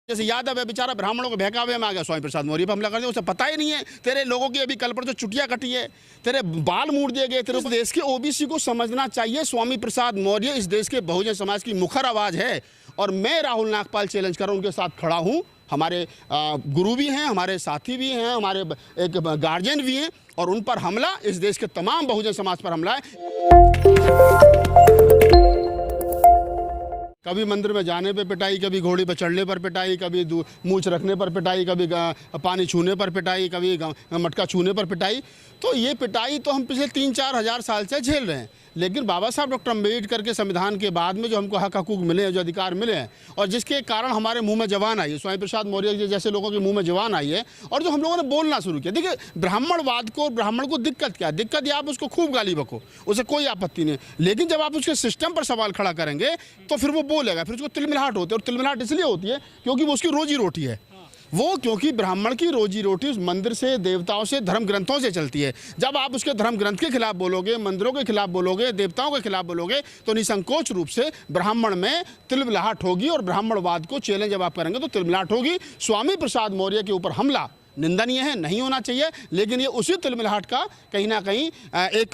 जैसे यादव है बेचारा ब्राह्मणों के बहकावे में आ गया, स्वामी प्रसाद मौर्य पर हमला कर दिया, उसे पता ही नहीं है तेरे लोगों की अभी कल पर जो चुटिया कटी है, तेरे बाल मूड़ दिए गए, तेरे देश के ओबीसी को समझना चाहिए। स्वामी प्रसाद मौर्य इस देश के बहुजन समाज की मुखर आवाज़ है और मैं राहुल नागपाल चैलेंज कर रहा हूँ, उनके साथ खड़ा हूँ। हमारे गुरु भी हैं, हमारे साथी भी हैं, हमारे एक गार्जियन भी हैं और उन पर हमला इस देश के तमाम बहुजन समाज पर हमला है। कभी मंदिर में जाने पे पिटाई, कभी घोड़ी पर चढ़ने पर पिटाई, कभी मूछ रखने पर पिटाई, कभी पानी छूने पर पिटाई, कभी मटका छूने पर पिटाई। तो ये पिटाई तो हम पिछले 3-4 हज़ार साल से झेल रहे हैं। लेकिन बाबा साहब डॉक्टर अम्बेडकर के संविधान के बाद में जो हमको हक हकूक मिले हैं, जो अधिकार मिले हैं और जिसके कारण हमारे मुंह में जवान आई है, स्वामी प्रसाद मौर्य जैसे लोगों के मुंह में जवान आई है और जो हम लोगों ने बोलना शुरू किया। देखिए, ब्राह्मणवाद को, ब्राह्मण को दिक्कत क्या है? दिक्कत ये आप उसको खूब गाली बको, उसे कोई आपत्ति नहीं, लेकिन जब आप उसके सिस्टम पर सवाल खड़ा करेंगे तो फिर वो बोलेगा, फिर उसको तिलमिलाहट होती है। और तिलमिलाहट इसलिए होती है क्योंकि वो उसकी रोजी रोटी है वो, क्योंकि ब्राह्मण की रोजी रोटी उस मंदिर से, देवताओं से, धर्म ग्रंथों से चलती है। जब आप उसके धर्म ग्रंथ के खिलाफ बोलोगे, मंदिरों के खिलाफ बोलोगे, देवताओं के खिलाफ बोलोगे तो निसंकोच रूप से ब्राह्मण में तिलमिलाहट होगी और ब्राह्मणवाद को चैलेंज जब आप करेंगे तो तिलमिलाहट होगी। स्वामी प्रसाद मौर्य के ऊपर हमला निंदनीय है, नहीं होना चाहिए, लेकिन ये उसी तिलमिलाहट का कहीं ना कहीं एक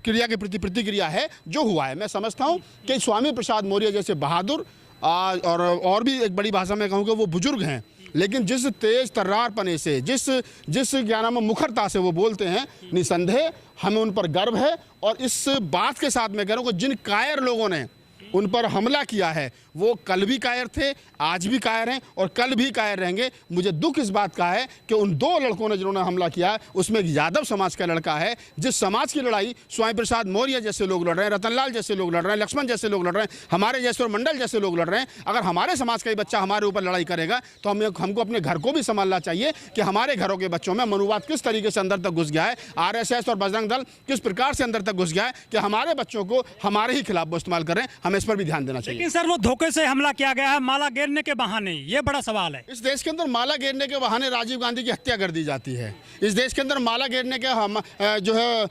क्रिया के प्रति प्रतिक्रिया है जो हुआ है। मैं समझता हूँ कि स्वामी प्रसाद मौर्य जैसे बहादुर और भी एक बड़ी भाषा में कहूँगा वो बुजुर्ग हैं, लेकिन जिस तेज तर्रारपने से, जिस क्या नाम मुखरता से वो बोलते हैं, निसंदेह हमें उन पर गर्व है। और इस बात के साथ मैं कह रहा हूँ कि जिन कायर लोगों ने उन पर हमला किया है वो कल भी कायर थे, आज भी कायर हैं और कल भी कायर रहेंगे। मुझे दुख इस बात का है कि उन 2 लड़कों ने जिन्होंने हमला किया है उसमें एक यादव समाज का लड़का है, जिस समाज की लड़ाई स्वामी प्रसाद मौर्य जैसे लोग लड़ रहे हैं, रतनलाल जैसे लोग लड़ रहे हैं, लक्ष्मण जैसे लोग लड़ रहे हैं, हमारे जैसे और मंडल जैसे लोग लड़ रहे हैं। अगर हमारे समाज का ही बच्चा हमारे ऊपर लड़ाई करेगा तो हमको अपने घर को भी संभालना चाहिए कि हमारे घरों के बच्चों में मनुवाद किस तरीके से अंदर तक घुस गया है, RSS और बजरंग दल किस प्रकार से अंदर तक घुस गया है कि हमारे बच्चों को हमारे ही खिलाफ वो इस्तेमाल कर रहे हैं। हमें इस पर भी ध्यान देना चाहिए। लेकिन सर, वो धोखे से हमला किया गया है, माला गिरने के बहाने, ये बड़ा सवाल है। इस देश के अंदर माला गिरने के बहाने राजीव गांधी की हत्या कर दी जाती है। इस देश के अंदर माला गिरने के जो है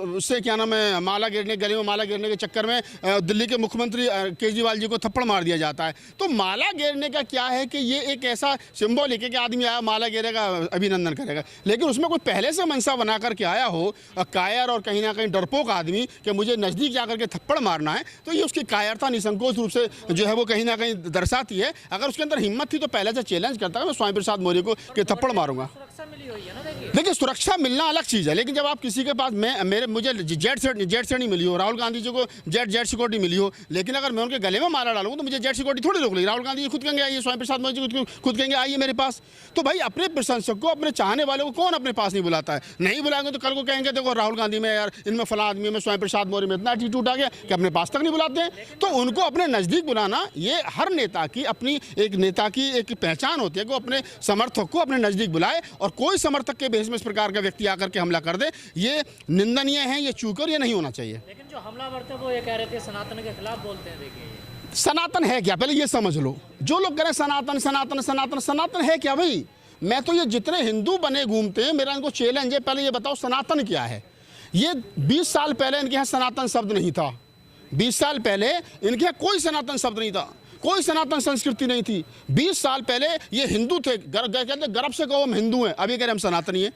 उससे क्या नाम है, माला गिरने, गले में माला गिरने के चक्कर में दिल्ली के मुख्यमंत्री केजरीवाल जी को थप्पड़ मार दिया जाता है। तो माला गिरने का क्या है कि ये एक ऐसा सिंबॉलिक है कि आदमी आया माला गिरेगा, अभिनंदन करेगा, लेकिन उसमें कोई पहले से मनसा बना करके आया हो, कायर और कहीं ना कहीं डरपोक आदमी कि मुझे नज़दीक जाकर के थप्पड़ मारना है, तो ये उसकी कायरता निसंकोच रूप से जो है वो कहीं ना कहीं दर्शाती है। अगर उसके अंदर हिम्मत थी तो पहले से चैलेंज करता है मैं स्वामी प्रसाद मौर्य को कि थप्पड़ मारूंगा। देखिए, सुरक्षा मिलना अलग चीज़ है, लेकिन जब आप किसी के पास मुझे जेट से नहीं मिली हो, राहुल गांधी जी को जेट सिक्योरिटी मिली हो, लेकिन अगर मैं उनके गले में माला डालूंगा तो मुझे जेट सिक्योरिटी थोड़ी रोक लेगी। राहुल गांधी जी खुद कहेंगे आइए, स्वामी प्रसाद मौर्य जी खुद कहेंगे आइए मेरे पास। तो भाई, अपने प्रशंसक को, अपने चाहने वालों को कौन अपने पास नहीं बुलाता है? नहीं बुलाएंगे तो कल को कहेंगे देखो राहुल गांधी में, यार इनमें फला आदमी में, स्वामी प्रसाद मौर्य में इतना एटीट्यूड आ गया कि अपने पास तक नहीं बुलाते हैं। तो उनको अपने नज़दीक बुलाना, ये हर नेता की अपनी एक पहचान होती है कि वो अपने समर्थक को अपने नज़दीक बुलाए और कोई समर्थक के बेस में इस प्रकार का व्यक्ति आकर के हमला कर दे, ये निंदनीय है, ये चूक और ये नहीं होना चाहिए। लेकिन जो हमलावर थे वो ये कह रहे थे सनातन के खिलाफ बोलते हैं। देखिए, सनातन है क्या, पहले ये समझ लो। जो लोग कह रहे हैं सनातन सनातन सनातन, सनातन है क्या भाई? मैं तो ये जितने हिंदू बने घूमते हैं, मेरा इनको चैलेंज है, पहले ये बताओ सनातन क्या है। ये 20 साल पहले इनके यहाँ सनातन शब्द नहीं था। 20 साल पहले इनके यहाँ कोई सनातन शब्द नहीं था, कोई सनातन संस्कृति नहीं थी। 20 साल पहले ये हिंदू थे, कहते गर्व से कहो हम हिंदू हैं, अभी कह रहे हम सनातनी हैं।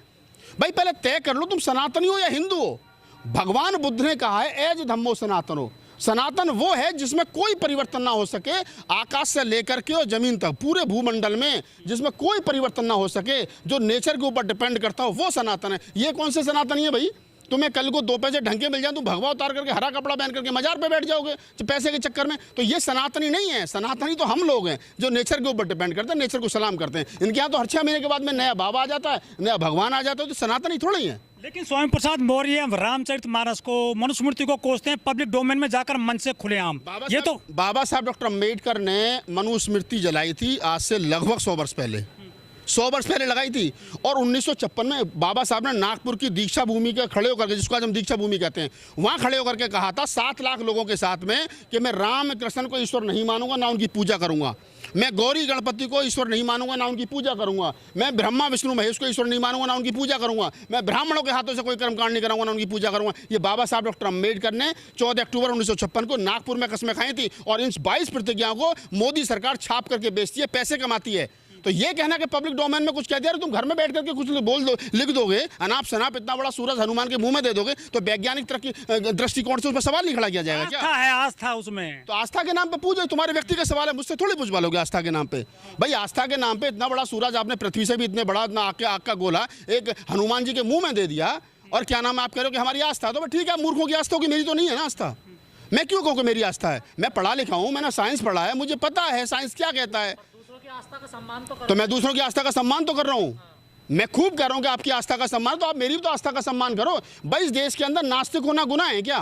भाई, पहले तय कर लो तुम सनातनी हो या हिंदू हो। भगवान बुद्ध ने कहा है एज धम्मो सनातनो। सनातन वो है जिसमें कोई परिवर्तन ना हो सके, आकाश से लेकर के और जमीन तक पूरे भूमंडल में जिसमें कोई परिवर्तन ना हो सके, जो नेचर के ऊपर डिपेंड करता हो, वो सनातन है। ये कौन से सनातनी है भाई? तुम्हें कल को 2 पैसे ढंग के मिल जाए, तुम भगवा उतार करके हरा कपड़ा पहन करके मजार पे बैठ जाओगे पैसे के चक्कर में, तो ये सनातनी नहीं है। सनातनी तो हम लोग हैं जो नेचर के ऊपर डिपेंड करते हैं, नेचर को सलाम करते हैं। इनके यहाँ तो हर 6 महीने के बाद में नया बाबा आ जाता है, नया भगवान आ जाता है, तो सनातनी थोड़ी है। लेकिन स्वामी प्रसाद मौर्य रामचरितमानस को, मनुस्मृति को कोसते हैं पब्लिक डोमेन में जाकर मन से खुलेआम। ये तो बाबा साहब डॉक्टर अम्बेडकर ने मनुस्मृति जलाई थी आज से लगभग 100 वर्ष पहले। 100 वर्ष पहले लगाई थी। और 1956 में बाबा साहब ने नागपुर की दीक्षा भूमि के खड़े होकर के, जिसको आज हम दीक्षा भूमि कहते हैं, वहाँ खड़े होकर के कहा था 7 लाख लोगों के साथ में कि मैं राम कृष्ण को ईश्वर नहीं मानूंगा, ना उनकी पूजा करूंगा। मैं गौरी गणपति को ईश्वर नहीं मानूंगा, ना उनकी पूजा करूंगा। मैं ब्रह्मा विष्णु महेश को ईश्वर नहीं मानूंगा, ना उनकी पूजा करूंगा। मैं ब्राह्मणों के हाथों से कोई कर्मकांड नहीं कराऊंगा, ना उनकी पूजा करूंगा। ये बाबा साहब डॉक्टर अम्बेडकर ने 14 अक्टूबर 1956 को नागपुर में कसमें खाई थी। और इन 22 प्रतिज्ञाओं को मोदी सरकार छाप करके बेचती है, पैसे कमाती है। तो ये कहना कि पब्लिक डोमेन में कुछ कह दिया, तुम घर में बैठ करके कुछ बोल दो, लिख दोगे, अनाप शनाप इतना बड़ा सूरज हनुमान के मुंह में दे दोगे, तो वैज्ञानिक दृष्टिकोण से उस पर सवाल नहीं खड़ा किया जाएगा क्या? आस्था है, आस्था उसमें। तो आस्था के नाम पे पूजो, तुम्हारे व्यक्तिगत सवाल है, मुझसे थोड़ी पूछवा लोगे आस्था के नाम पे। भाई आस्था के नाम पे इतना बड़ा सूरज आपने पृथ्वी से भी इतने बड़ा इतना आग का गोला एक हनुमान जी के मुंह में दे दिया, और क्या नाम है, आप कह रहे हो कि हमारी आस्था। तो ठीक है, मूर्खों की आस्था होगी, मेरी तो नहीं है ना आस्था। मैं क्यों कहूँ कि मेरी आस्था है? मैं पढ़ा लिखा हूँ, मैंने साइंस पढ़ा है, मुझे पता है साइंस क्या कहता है। आस्था का सम्मान तो मैं दूसरों की आस्था का सम्मान तो कर रहा हूँ। मैं खूब कह रहा हूँ कि आपकी आस्था का सम्मान, तो आप मेरी भी तो आस्था का सम्मान करो। भाई इस देश के अंदर नास्तिक होना गुनाह है क्या?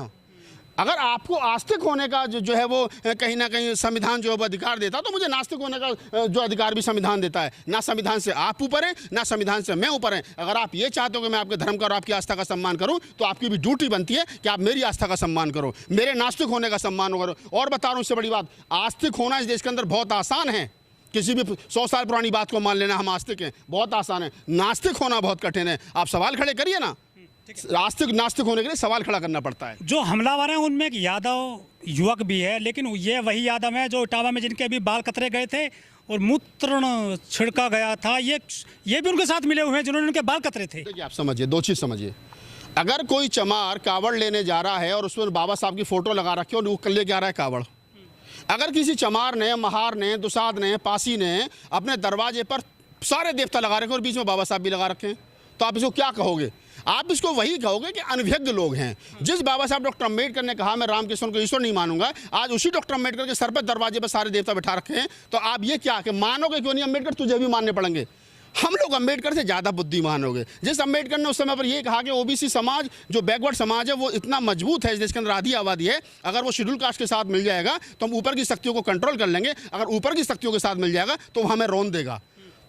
अगर आपको आस्तिक होने का जो है वो कहीं ना कहीं संविधान जो है वो अधिकार देता, तो मुझे नास्तिक होने का जो अधिकार भी संविधान देता है। ना संविधान से आप ऊपर हैं, ना संविधान से मैं ऊपर हैं। अगर आप ये चाहते हो कि मैं आपके धर्म का और आपकी आस्था का सम्मान करूं, तो आपकी भी ड्यूटी बनती है कि आप मेरी आस्था का सम्मान करो, मेरे नास्तिक होने का सम्मान करो। और बता रहा हूँ इससे बड़ी बात, आस्तिक होना इस देश के अंदर बहुत आसान है। किसी भी 100 साल पुरानी बात को मान लेना हम आस्तिक हैं, बहुत आसान है। नास्तिक होना बहुत कठिन है। आप सवाल खड़े करिए ना, आस्तिक नास्तिक होने के लिए सवाल खड़ा करना पड़ता है। जो हमलावर हैं उनमें एक यादव युवक भी है, लेकिन ये वही यादव है जो इटावा में जिनके अभी बाल कतरे गए थे और मूत्र छिड़का गया था, ये भी उनके साथ मिले हुए हैं जिन्होंने उनके बाल कतरे थे। देखिए आप समझिए, 2 चीज़ समझिए। अगर कोई चमार कावड़ लेने जा रहा है और उसमें बाबा साहब की फोटो लगा रखी है और वो लेके आ रहा है कावड़, अगर किसी चमार ने, महार ने, दुसाद ने, पासी ने अपने दरवाजे पर सारे देवता लगा रखे और बीच में बाबा साहब भी लगा रखे हैं, तो आप इसको क्या कहोगे? आप इसको वही कहोगे कि अनभिज्ञ लोग हैं। जिस बाबा साहब डॉक्टर अम्बेडकर ने कहा मैं रामकृष्ण को ईश्वर नहीं मानूंगा, आज उसी डॉक्टर अम्बेडकर के सर पर दरवाजे पर सारे देवता बैठा रखे हैं। तो आप ये क्या कि मानोगे क्यों नहीं? अम्बेडकर तुझे भी मानने पड़ेंगे। हम लोग अम्बेडकर से ज़्यादा बुद्धिमान हो गए। जिस अम्बेडकर ने उस समय पर यह कहा कि ओबीसी समाज जो बैकवर्ड समाज है वो इतना मजबूत है, जिसके अंदर आधी आबादी है, अगर वो शेड्यूल कास्ट के साथ मिल जाएगा तो हम ऊपर की शक्तियों को कंट्रोल कर लेंगे। अगर ऊपर की शक्तियों के साथ मिल जाएगा तो हमें रौन देगा।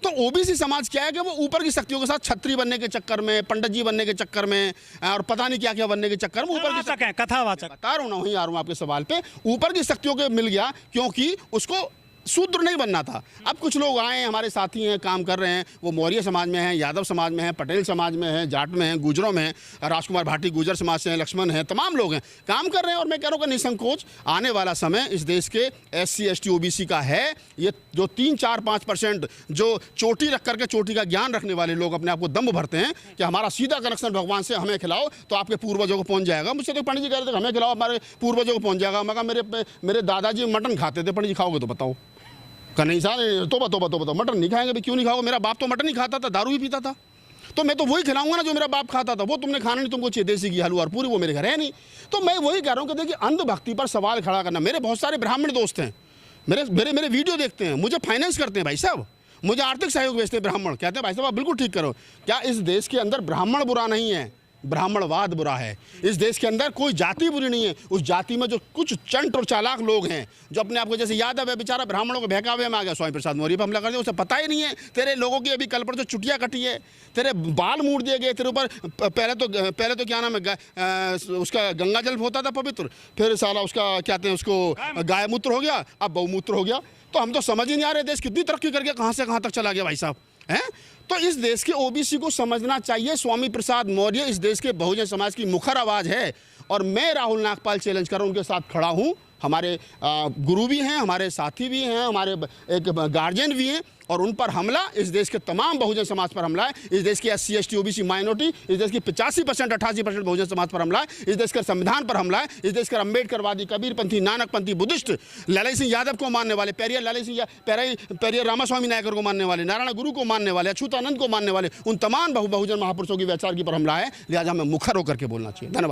तो ओबीसी समाज क्या है कि वो ऊपर की शक्तियों के साथ छत्री बनने के चक्कर में, पंडित जी बनने के चक्कर में और पता नहीं क्या क्या बनने के चक्कर में ऊपर की कथावाचक बता रहा हूँ ना, वहीं आ रहा हूँ आपके सवाल पे। ऊपर की शक्तियों के मिल गया क्योंकि उसको शूद्र नहीं बनना था। अब कुछ लोग आए, हमारे साथी हैं, काम कर रहे हैं, वो मौर्य समाज में हैं, यादव समाज में हैं, पटेल समाज में हैं, जाट में हैं, गुजरों में हैं, राजकुमार भाटी गुजर समाज से हैं, लक्ष्मण हैं, तमाम लोग हैं, काम कर रहे हैं। और मैं कह रहा हूँ कि निसंकोच आने वाला समय इस देश के SC ST OBC का है। ये जो 3 4 5% जो चोटी रख करके चोटी का ज्ञान रखने वाले लोग अपने आप को दम्भ भरते हैं कि हमारा सीधा कनेक्शन भगवान से, हमें खिलाओ तो आपके पूर्वजों को पहुँच जाएगा। मुझसे तो पंडित जी कह रहे थे हमें खिलाओ हमारे पूर्वजों को पहुँच जाएगा। मैं कहा मेरे दादाजी मटन खाते थे। पंडित जी खाओगे तो बताओ? नहीं साहब, तो मटन नहीं खाएंगे। भाई क्यों नहीं खाओगे? मेरा बाप तो मटन नहीं खाता था, दारू भी पीता था। तो मैं तो वही खिलाऊंगा ना जो मेरा बाप खाता था। वो तुमने खाना नहीं, तुमको चाहिए देसी घी हलवा और पूरी, वो मेरे घर है नहीं। तो मैं वही कह रहा हूँ कि देखिए अंधभक्ति पर सवाल खड़ा करना। मेरे बहुत सारे ब्राह्मण दोस्त हैं, मेरे वीडियो देखते हैं, मुझे फाइनेंस करते हैं भाई साहब, मुझे आर्थिक सहयोग भेजते हैं ब्राह्मण। कहते हैं भाई साहब आप बिल्कुल ठीक करो। क्या इस देश के अंदर ब्राह्मण बुरा नहीं है? ब्राह्मणवाद बुरा है। इस देश के अंदर कोई जाति बुरी नहीं है। उस जाति में जो कुछ चंट और चालाक लोग हैं जो अपने आप को, जैसे यादव है बेचारा, ब्राह्मणों को बहकावे में आ गया, स्वामी प्रसाद मौर्य पर हमला कर दिया। उसे पता ही नहीं है तेरे लोगों की अभी कल पर जो चुटिया कटी है, तेरे बाल मूड़ दिए गए, तेरे ऊपर पहले तो क्या नाम है, उसका गंगा जल होता था पवित्र, फिर साला उसका क्या कहते हैं उसको गाय मूत्र हो गया, अब बहुमूत्र हो गया। तो हम तो समझ ही नहीं आ रहे देश कितनी तरक्की करके कहाँ से कहाँ तक चला गया भाई साहब हैं। तो इस देश के OBC को समझना चाहिए, स्वामी प्रसाद मौर्य इस देश के बहुजन समाज की मुखर आवाज़ है। और मैं राहुल नागपाल चैलेंज कर रहा हूँ, उनके साथ खड़ा हूँ। हमारे गुरु भी हैं, हमारे साथी भी हैं, हमारे एक गार्जियन भी हैं। और उन पर हमला, इस देश के तमाम बहुजन समाज पर हमला है। इस देश की SC ST OBC माइनॉरिटी, इस देश की 85% 88% बहुजन समाज पर हमला है। इस देश के संविधान पर हमला है। इस देश के अम्बेडकरवादी, कबीरपंथी, नानकपंथी, बुद्धिस्ट, लालाई सिंह यादव को मानने वाले, पेरियर रामास्वामी नायकर को मानने वाले, नारायण गुरु को मानने वाले, अच्युतानंद को मानने वाले, उन तमाम बहुजन महापुरुषों की वैचारिकी पर हमला है। लिहाजा हमें मुखर होकर के बोलना चाहिए। धन्यवाद।